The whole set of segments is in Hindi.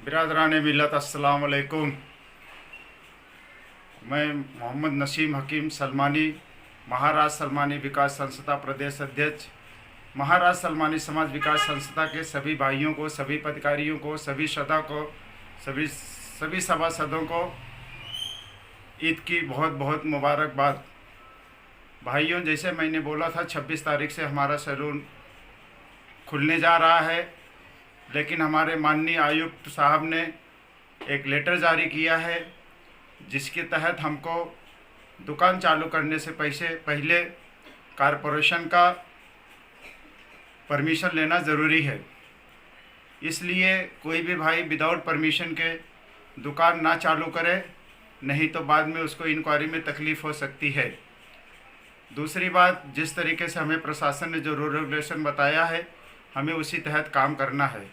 बिरादरान मिल्लत अस्सलाम वालेकुम। मैं मोहम्मद नसीम हकीम सलमानी, महाराज सलमानी विकास संस्था प्रदेश अध्यक्ष, महाराज सलमानी समाज विकास संस्था के सभी भाइयों को, सभी पदाधिकारियों को, सभी सदा को, सभी सभी सभासदों को ईद की बहुत बहुत मुबारकबाद। भाइयों, जैसे मैंने बोला था 26 तारीख से हमारा सैलून खुलने जा रहा है, लेकिन हमारे माननीय आयुक्त साहब ने एक लेटर जारी किया है जिसके तहत हमको दुकान चालू करने से पहले कारपोरेशन का परमिशन लेना ज़रूरी है। इसलिए कोई भी भाई विदाउट परमिशन के दुकान ना चालू करे, नहीं तो बाद में उसको इंक्वायरी में तकलीफ़ हो सकती है। दूसरी बात, जिस तरीके से हमें प्रशासन ने जो रूल रेगुलेशन बताया है, हमें उसी तहत काम करना है,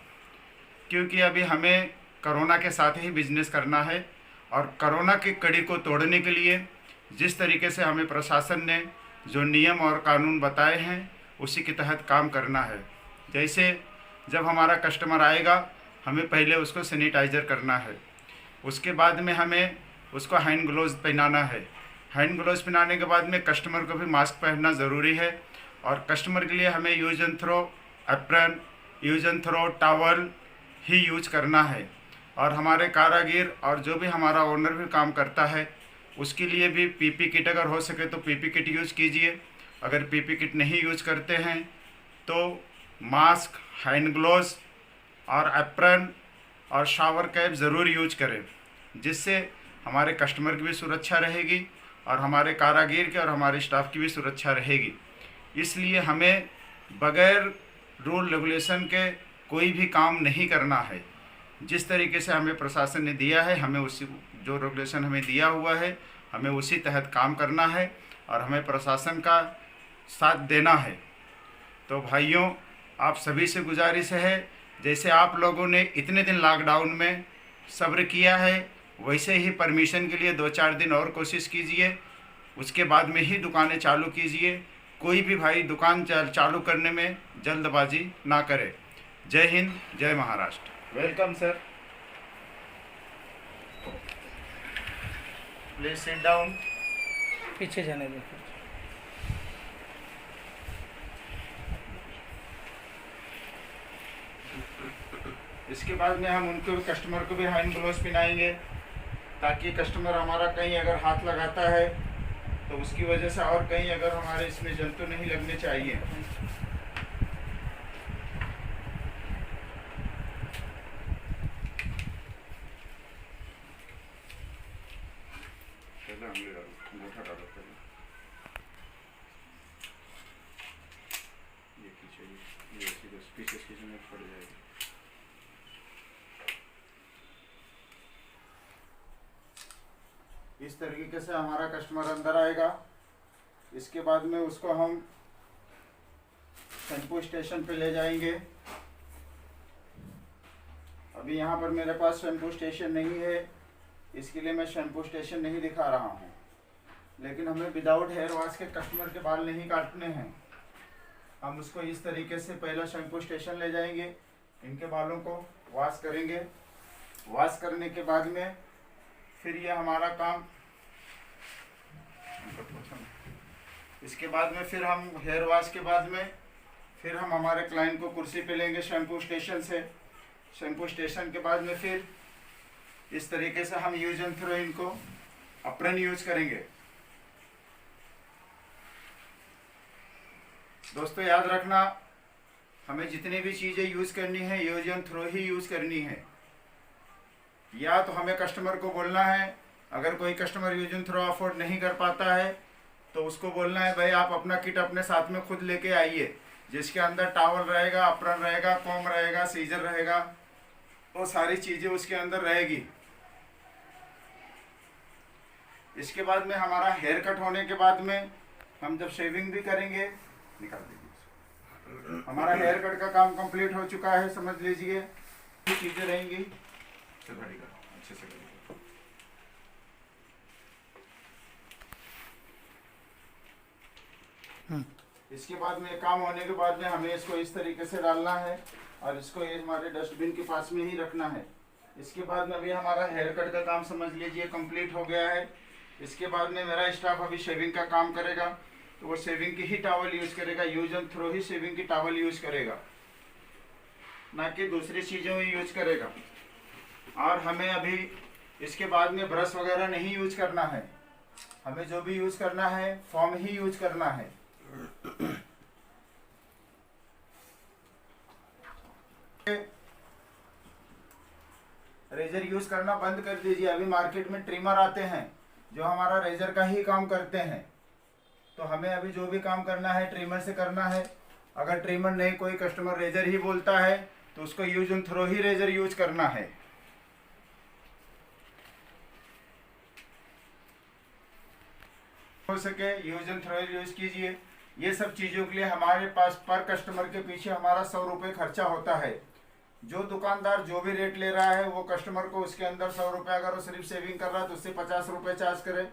क्योंकि अभी हमें कोरोना के साथ ही बिजनेस करना है और कोरोना की कड़ी को तोड़ने के लिए जिस तरीके से हमें प्रशासन ने जो नियम और कानून बताए हैं उसी के तहत काम करना है। जैसे जब हमारा कस्टमर आएगा, हमें पहले उसको सैनिटाइज़र करना है, उसके बाद में हमें उसको हैंड ग्लोव्स पहनाना है। हैंड ग्लोव्स पहनाने के बाद में कस्टमर को भी मास्क पहनना ज़रूरी है और कस्टमर के लिए हमें use and throw apron, use and throw towel ही यूज करना है। और हमारे कारागिर और जो भी हमारा ओनर भी काम करता है उसके लिए भी पीपी किट, अगर हो सके तो पीपी किट यूज़ कीजिए। अगर पीपी किट नहीं यूज करते हैं तो मास्क, हैंड ग्लोव्स और एप्रन और शावर कैप ज़रूर यूज करें, जिससे हमारे कस्टमर की भी सुरक्षा रहेगी और हमारे कारागिर की और हमारे स्टाफ की भी सुरक्षा रहेगी। इसलिए हमें बगैर रूल रेगुलेशन के कोई भी काम नहीं करना है। जिस तरीके से हमें प्रशासन ने दिया है, हमें उसी जो रेगुलेशन हमें दिया हुआ है, हमें उसी तहत काम करना है और हमें प्रशासन का साथ देना है। तो भाइयों, आप सभी से गुजारिश है, जैसे आप लोगों ने इतने दिन लॉकडाउन में सब्र किया है, वैसे ही परमिशन के लिए 2-4 दिन और कोशिश कीजिए, उसके बाद में ही दुकानें चालू कीजिए। कोई भी भाई दुकान चालू करने में जल्दबाजी ना करे। जय हिंद, जय Maharashtra. Welcome sir, please sit down. पीछे जाने दो। इसके बाद में हम उनको कस्टमर को भी हैंड ग्लोव्स पहनाएंगे, ताकि कस्टमर हमारा कहीं अगर हाथ लगाता है तो उसकी वजह से और कहीं अगर हमारे इसमें जंतु नहीं लगने चाहिए। पड़ जाएगी। इस तरीके से हमारा कस्टमर अंदर आएगा। इसके बाद में उसको हम शैम्पू स्टेशन पे ले जाएंगे। अभी यहाँ पर मेरे पास शैम्पू स्टेशन नहीं है, इसके लिए मैं शैम्पू स्टेशन नहीं दिखा रहा हूँ, लेकिन हमें विदाउट हेयर वॉश के कस्टमर के बाल नहीं काटने हैं। हम उसको इस तरीके से पहला शैम्पू स्टेशन ले जाएंगे, इनके बालों को वॉश करेंगे। वॉश करने के बाद में फिर ये हमारा काम, इसके बाद में फिर हम हेयर वॉश के बाद में फिर हम हमारे क्लाइंट को कुर्सी पे लेंगे शैम्पू स्टेशन से। शैम्पू स्टेशन के बाद में फिर इस तरीके से हम यूज एंड थ्रो इनको एप्रन यूज करेंगे। दोस्तों याद रखना, हमें जितनी भी चीज़ें यूज़ करनी है यूज एंड थ्रो ही यूज़ करनी है। या तो हमें कस्टमर को बोलना है, अगर कोई customer use and throw afford नहीं कर पाता है तो उसको बोलना है, भाई आप अपना किट अपने साथ में खुद लेके आइए, जिसके अंदर टॉवल रहेगा, अप्रन रहेगा, कॉम रहेगा, सीजर रहेगा, वो सारी चीज़ें उसके अंदर रहेगी। इसके बाद में हमारा हेयर कट होने के बाद में हम जब शेविंग भी करेंगे, निकाल दीजिए, हमारा हेयर कट का काम कंप्लीट हो चुका है, समझ लीजिए। चीज़ें रहेंगी, अच्छे से इसके बाद में काम होने के बाद में हमें इसको इस तरीके से डालना है और इसको ये हमारे डस्टबिन के पास में ही रखना है। इसके बाद में अभी हमारा हेयर कट का काम समझ लीजिए कंप्लीट हो गया है। इसके बाद में मेरा स्टाफ अभी शेविंग का काम करेगा, तो वो शेविंग की ही टॉवल यूज़ करेगा, यूज एंड थ्रो ही शेविंग की टॉवल यूज़ करेगा, ना कि दूसरी चीज़ों में यूज करेगा। और हमें अभी इसके बाद में ब्रश वगैरह नहीं यूज करना है, हमें जो भी यूज करना है फॉर्म ही यूज करना है। रेजर यूज करना बंद कर दीजिए। अभी मार्केट में ट्रिमर आते हैं जो हमारा रेजर का ही काम करते हैं, तो हमें अभी जो भी काम करना है ट्रिमर से करना है। अगर ट्रिमर नहीं, कोई कस्टमर रेजर ही बोलता है, तो उसको यूज एंड थ्रो ही रेजर यूज करना है। हो सके यूज एंड थ्रो यूज कीजिए। ये सब चीज़ों के लिए हमारे पास पर कस्टमर के पीछे हमारा 100 रुपये खर्चा होता है। जो दुकानदार जो भी रेट ले रहा है वो कस्टमर को उसके अंदर 100 रुपये, अगर वो सिर्फ शेविंग कर रहा है तो उससे 50 रुपये चार्ज करे,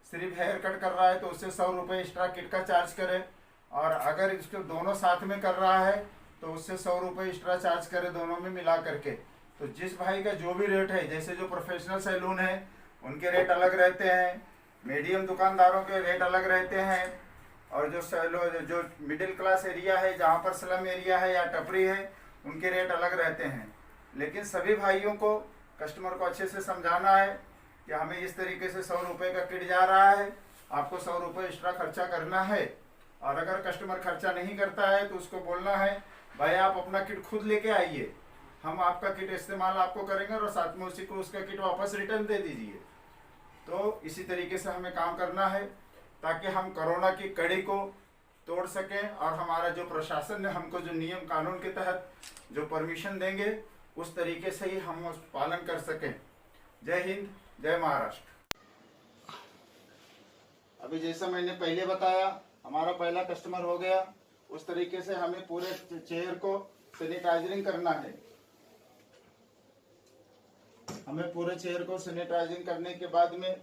सिर्फ हेयर कट कर रहा है तो उससे 100 रुपये एक्स्ट्रा किट का चार्ज करे, और अगर इसको दोनों साथ में कर रहा है तो उससे 100 रुपये एक्स्ट्रा चार्ज करे, दोनों में मिला करके। तो जिस भाई का जो भी रेट है, जैसे जो प्रोफेशनल सैलून है उनके रेट अलग रहते हैं, मीडियम दुकानदारों के रेट अलग रहते हैं, और जो मिडिल क्लास एरिया है, जहाँ पर स्लम एरिया है या टपरी है, उनके रेट अलग रहते हैं। लेकिन सभी भाइयों को, कस्टमर को अच्छे से समझाना है कि हमें इस तरीके से 100 रुपये का किट जा रहा है, आपको 100 रुपये एक्स्ट्रा खर्चा करना है। और अगर कस्टमर खर्चा नहीं करता है तो उसको बोलना है, भाई आप अपना किट खुद लेके आइए, हम आपका किट इस्तेमाल आपको करेंगे और साथ में उसी को उसका किट वापस रिटर्न दे दीजिए। तो इसी तरीके से हमें काम करना है ताकि हम कोरोना की कड़ी को तोड़ सकें, और हमारा जो प्रशासन ने हमको जो नियम कानून के तहत जो परमिशन देंगे उस तरीके से ही हम उस पालन कर सकें। जय हिंद, जय महाराष्ट्र। अभी जैसा मैंने पहले बताया, हमारा पहला कस्टमर हो गया, उस तरीके से हमें पूरे चेयर को सैनिटाइजिंग करना है। हमें पूरे चेयर को सैनिटाइजिंग करने के बाद में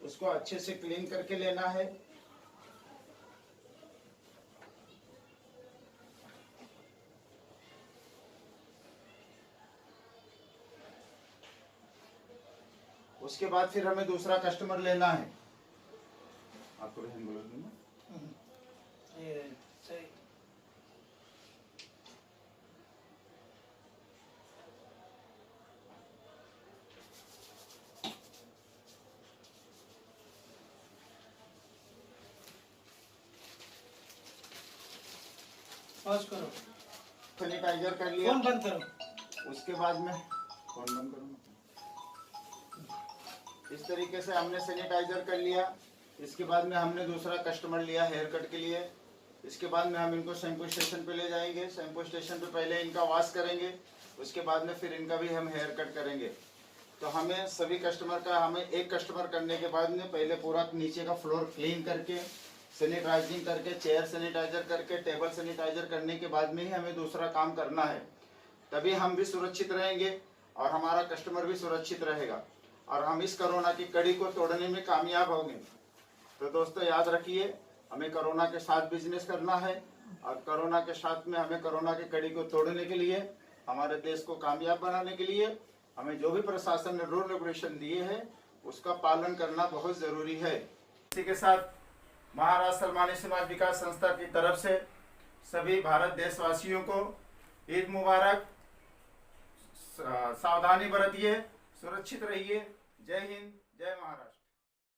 उसको अच्छे से क्लीन करके लेना है। उसके बाद फिर हमें दूसरा कस्टमर लेना है। आपको रहन बोला दूं ना? ये सही। पॉज करो, सैनिटाइजर कर लिया, फोन बंद करो। उसके बाद में फोन बंद करो। इस तरीके से हमने सैनिटाइजर कर लिया। इसके बाद में हमने दूसरा कस्टमर लिया हेयर कट के लिए। इसके बाद में हम इनको शैम्पू स्टेशन पे ले जाएंगे। शैम्पू स्टेशन पे पहले इनका वॉश करेंगे, उसके बाद में फिर इनका भी हम हेयर कट करेंगे। तो हमें सभी कस्टमर का, हमें एक कस्टमर करने के बाद में पहले पूरा नीचे का फ्लोर क्लीन करके, सैनिटाइजिंग करके, चेयर सैनिटाइजर करके, टेबल सैनिटाइजर करने के बाद में ही हमें दूसरा काम करना है। तभी हम भी सुरक्षित रहेंगे और हमारा कस्टमर भी सुरक्षित रहेगा, और हम इस कोरोना की कड़ी को तोड़ने में कामयाब होंगे। तो दोस्तों याद रखिए, हमें कोरोना के साथ बिजनेस करना है, और कोरोना के साथ में हमें कोरोना की कड़ी को तोड़ने के लिए, हमारे देश को कामयाब बनाने के लिए हमें जो भी प्रशासन ने रूल रेगुलेशन दिए हैं उसका पालन करना बहुत ज़रूरी है। इसी के साथ महाराष्ट्र सलमानी समाज विकास संस्था की तरफ से सभी भारत देशवासियों को ईद मुबारक। सावधानी बरतिए, सुरक्षित रहिए। जय हिंद, जय महाराष्ट्र।